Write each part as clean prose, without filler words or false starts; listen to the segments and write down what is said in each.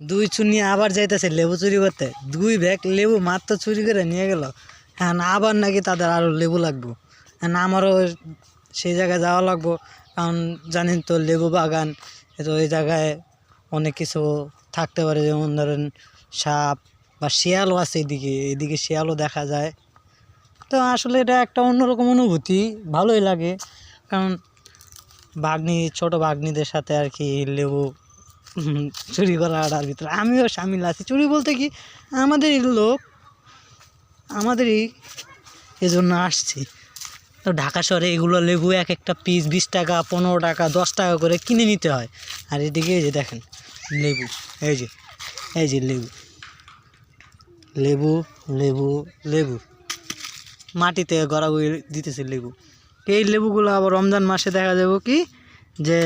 দুই চুনি আবার যাইতেছে লেবু চুরি করতে, 2 ব্যাগ লেবু মাত্র চুরি করে নিয়ে গেল। হ্যাঁ, আবার নাকি তাদের আরও লেবু লাগবো। হ্যাঁ, আমারও সেই জায়গায় যাওয়া লাগবো, কারণ জানেন তো লেবু বাগান, তো ওই জায়গায় অনেক কিছু থাকতে পারে, যেমন ধরেন সাপ বা শিয়ালও আছে, এদিকে শিয়ালও দেখা যায়। তো আসলে এটা একটা অন্যরকম অনুভূতি, ভালোই লাগে। কারণ ছোট ভাগ্নিদের সাথে আর কি লেবু চুরি করাটার ভিতরে আমিও সামিল আছি। চুরি বলতে কি, আমাদেরই লোক, আমাদেরই, এজন্য আসছি। তো ঢাকা শহরে এগুলো লেবু এক একটা পিস 20 টাকা, 15 টাকা, 10 টাকা করে কিনে নিতে হয়। আর এদিকে এই যে দেখেন লেবু, এই যে লেবু লেবু লেবু লেবু মাটিতে গড়াগড়ি দিতেছে লেবু। এই লেবুগুলো আবার রমজান মাসে দেখা যাবে কি যে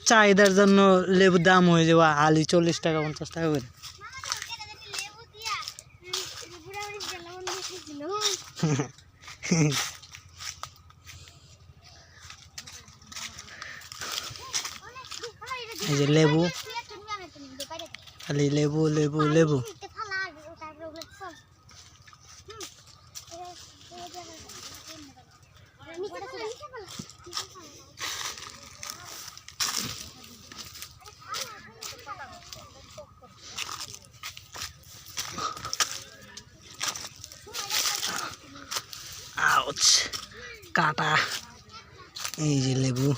চাহিদার জন্য লেবুর দাম হয়ে যাবে আলি 40 টাকা 50 টাকা করে। এই যে লেবু, খালি লেবু লেবু লেবু। আউচ, কাটা। এই যে লেবু,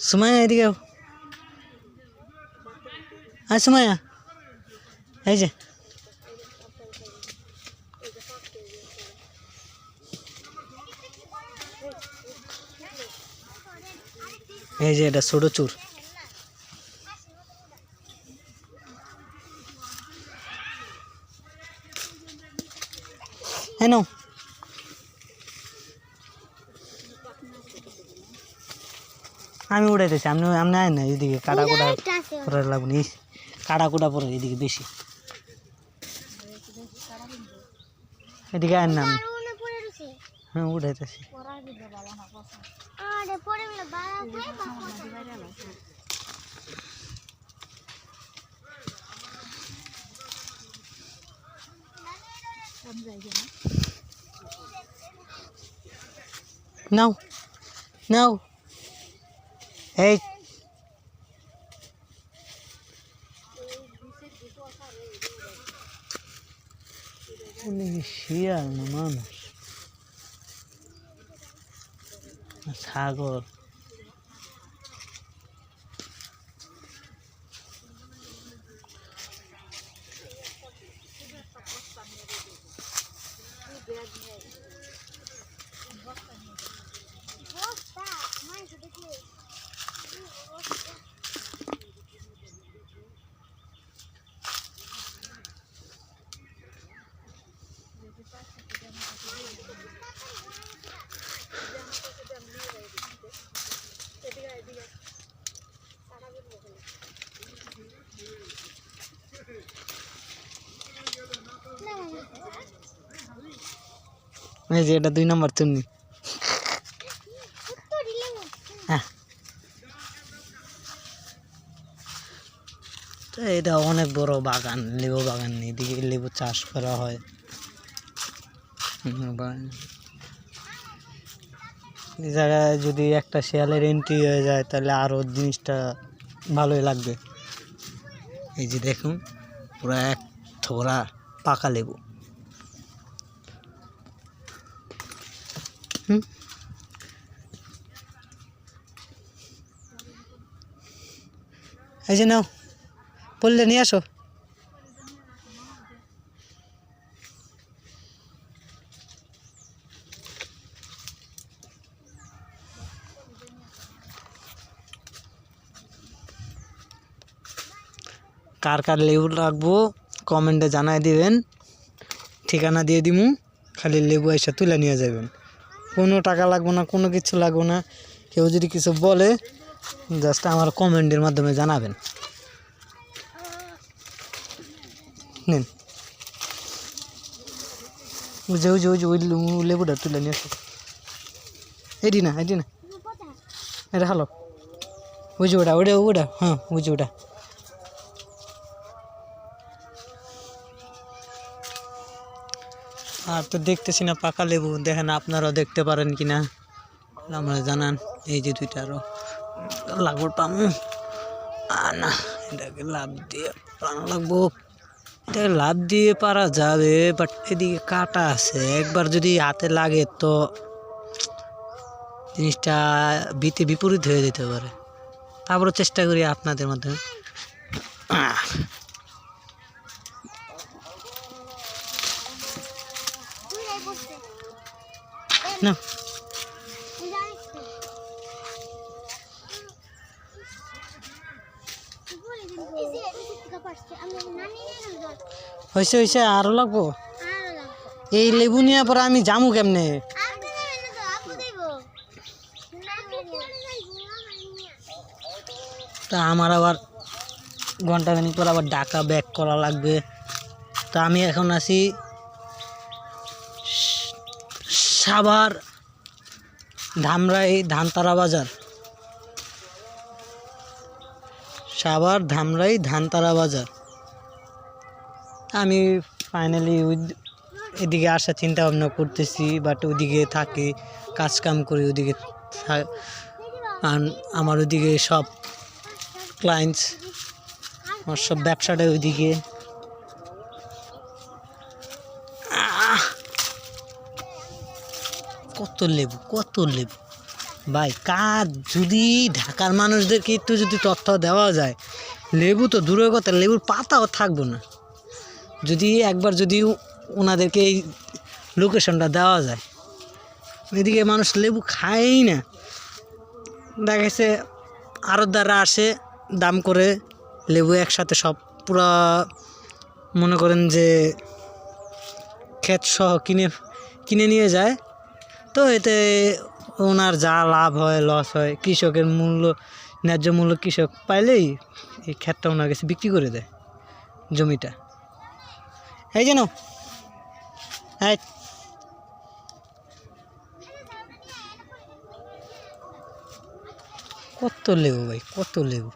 সুমাইয়া এদিকে আও। সুমাইয়া, এই যে এটা ছোট চুর। হ্যাঁ, আমি উড়াইতেছি, আপনি আয় না, এদিকে কাটাকুটা পরে লাগবে, কাটাকুটা পরে এদিকে বেশি, এদিকে আয় না। হ্যাঁ, উড়াইতেছি। নাও নাও, এই শিয়াল না মানুষ, ছাগল। এই যে এটা 2 নম্বর চুন্নি। হ্যাঁ, তো এটা অনেক বড় বাগান, লেবু বাগান, এদিকে লেবু চাষ করা হয়। এই জায়গায় যদি একটা শিয়ালের এন্ট্রি হয়ে যায় তাহলে আরও জিনিসটা ভালোই লাগবে। এই যে দেখুন, পুরো এক থোড়া পাকা লেবু। এই যে নাও, পড়লে নিয়ে আসো। কার কার লেবু লাগবো কমেন্টে জানাই দিবেন, ঠিকানা দিয়ে দিমু, খালি লেবু এসে তুলে নিয়ে যাবেন। কোনো টাকা লাগবে না, কোনো কিছু লাগবে না। কেউ যদি কিছু বলে জাস্ট আমার কমেন্টের মাধ্যমে জানাবেন। নিন। ওই লেবুটা তুলে নিয়ে আসো। এডি না এটা হলো ওই যে ওটা হ্যাঁ ওই যে ওটা। আর তো দেখতেছি না পাকা লেবু, দেখেন আপনারাও দেখতে পারেন কিনা আমরা জানান। এই যে দুইটা আরো লাগবো পামু না, এটাকে লাভ দিয়ে পারা লাগবো। এটা লাভ দিয়ে পারা যাবে, বাট এদিকে কাটা আছে, একবার যদি হাতে লাগে তো জিনিসটা বিপরীত হয়ে যেতে পারে। তারপরে চেষ্টা করি আপনাদের মাধ্যমে। না হয়েছে আরো লাগবো। এই লেবু নিয়ে পরে আমি জামু কেমনে? তা আমার আবার ঘন্টাখানিক পর আবার ঢাকা ব্যাক করা লাগবে। তা আমি এখন আছি সাভার ধামরাই ধানতারা বাজার। সাভার ধামরাই ধানতারা বাজার। আমি ফাইনালি এদিকে আসার চিন্তা ভাবনা করতেছি, বাট ওইদিকে থাকি, কাজকাম করি ওইদিকে। আমার ওইদিকে সব ক্লায়েন্টস, আমার সব ব্যবসাটা ওইদিকে। কত লেবু ভাই, কাজ যদি ঢাকার মানুষদেরকে একটু যদি তথ্য দেওয়া যায়, লেবু তো দূরের কথা, লেবুর পাতাও থাকবো না। যদি একবার যদি ওনাদেরকে এই লোকেশনটা দেওয়া যায়, এদিকে মানুষ লেবু খায়ই না। দেখা গেছে আড়তদাররা আসে, দাম করে লেবু একসাথে সব পুরা মনে করেন যে ক্ষেত সহ কিনে নিয়ে যায়। তো এতে ওনার যা লাভ হয় লস হয়, কৃষকের ন্যায্য মূল্য কৃষক পাইলেই এই ক্ষেতটা ওনার কাছে বিক্রি করে দেয় জমিটা। এই যেন কত লেবু ভাই, কত লেবু।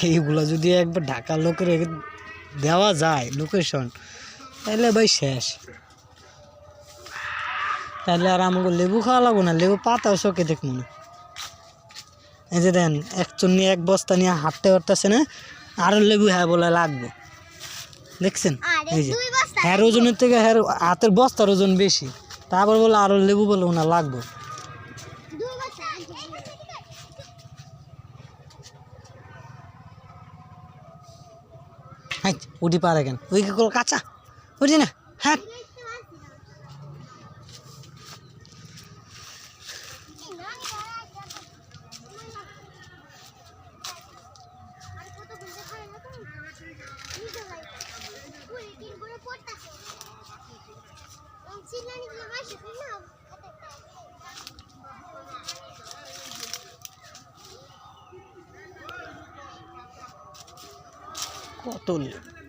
এইগুলো যদি একবার ঢাকার লোকের দেওয়া যায় লোকেশন, তাহলে ভাই শেষ। তাহলে আর আমাকে লেবু খাওয়া লাগবো না, লেবু পাতাও চোখে দেখবো না। এই যে দেন একজন নিয়ে এক বস্তা নিয়ে হাঁটতে পারতেছে না, আরও লেবু হ্যাঁ বলে লাগবো। দেখছেন এই যে হ্যার ওজনের থেকে হ্যার হাতের বস্তার ওজন বেশি, তারপর বলে আরও লেবু বলে ওনার লাগবো। হ্যাঁ উঠি পারে কেন, ওই কি কাঁচা উঠি না। হ্যাঁ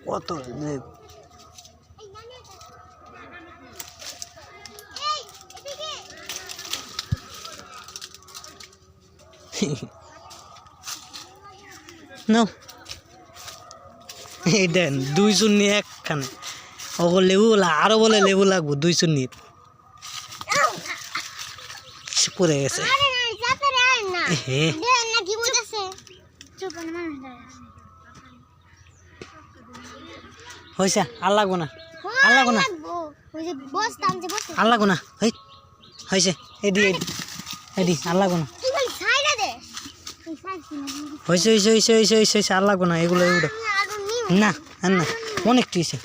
কত লেবু নাও। এই দেন 2 চুন্নি একখানে, ওগো লেবু বলে আরো বলে লেবু লাগবো 2 চুন্নির। পড়ে গেছে হয়েছে, আর লাগবো না, আর লাগবো না, আর লাগবো না। হয়েছে এদি আর লাগবো না, হয়েছে আর লাগবো না। এগুলো না না অনেক টুইছে,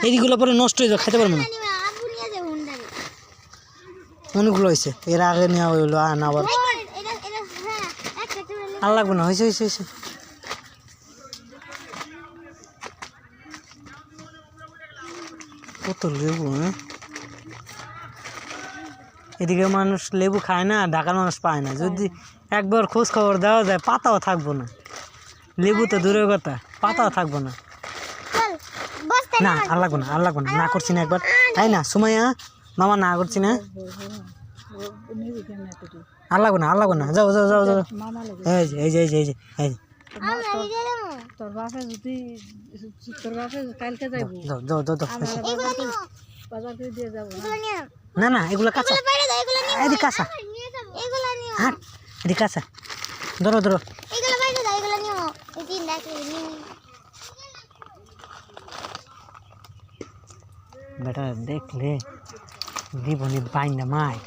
এইগুলো পরে নষ্ট হয়ে যাবে, খেতে পারবো না। অনেকগুলো হয়েছে, এর আগে নেওয়া হইলো আবার আর লাগবো না। হয়েছে কত লেবু। হ্যাঁ এদিকে মানুষ লেবু খায় না, ঢাকার মানুষ পায় না। যদি একবার খোঁজ খবর দেওয়া যায়, পাতাও থাকবো না। লেবু তো দূরের কথা, পাতাও থাকবো না। না আর লাগবো না আর লাগবো না না করছি না একবার তাই না সুমাইয়া মামা না করছি না আর লাগবো না আর লাগবো না যাও যাও যাও যাও এই যে এই যে এই যে এই যে এই যে তোর বাপে যদি তোর বাপে কালকে যাইব যাও যাও যাও যাও বাজার করে দিয়ে যাবো না না এগুলো কাঁচা এদিকে কাঁচা হ্যাঁ এদিকে কাঁচা ধরো ধরো বেটা দেখলে জীবনে বাইন না মায়